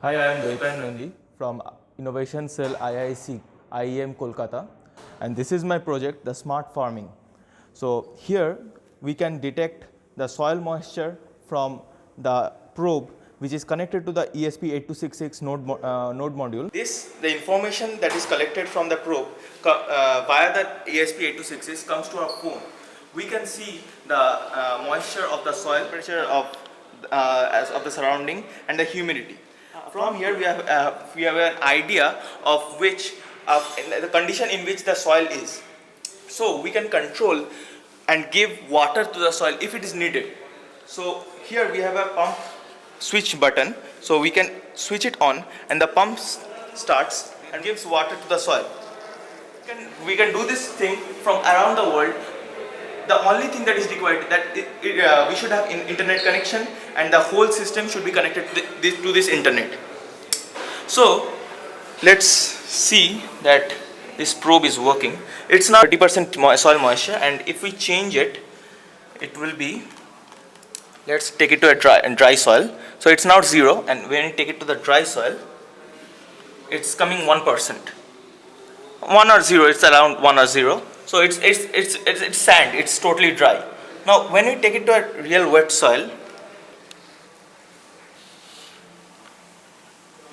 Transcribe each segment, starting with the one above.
Hi, I am Dwaipayan Nandi from Innovation Cell IIC IEM Kolkata, and this is my project, the smart farming. So here we can detect the soil moisture from the probe which is connected to the ESP8266 node module. The information that is collected from the probe via the ESP8266 comes to our phone. We can see the moisture of the soil, pressure of the surrounding, and the humidity. From here we have an idea of the condition in which the soil is. So we can control and give water to the soil if it is needed. So here we have a pump switch button, so we can switch it on and the pump starts and gives water to the soil. We can do this thing from around the world. The only thing that is required that we should have an internet connection, and the whole system should be connected to this internet. So let's see that this probe is working. It's now 30% soil moisture, and if we change it, it will be, let's take it to a dry soil. So it's now 0, and when you take it to the dry soil, it's coming 1%. 1 or 0, it's around 1 or 0. So it's sand, it's totally dry. Now when we take it to a real wet soil,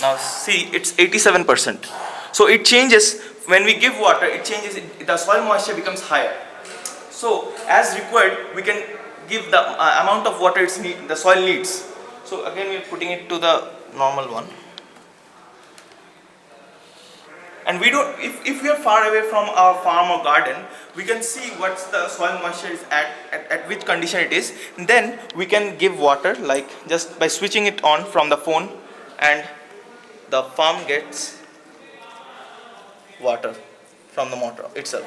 now see, it's 87%. So it changes when we give water, it changes, the soil moisture becomes higher. So as required, we can give the amount of water the soil needs. So again we are putting it to the normal one. And we don't, if we are far away from our farm or garden, we can see what the soil moisture is at which condition it is. And then we can give water, like just by switching it on from the phone, and the farm gets water from the motor itself.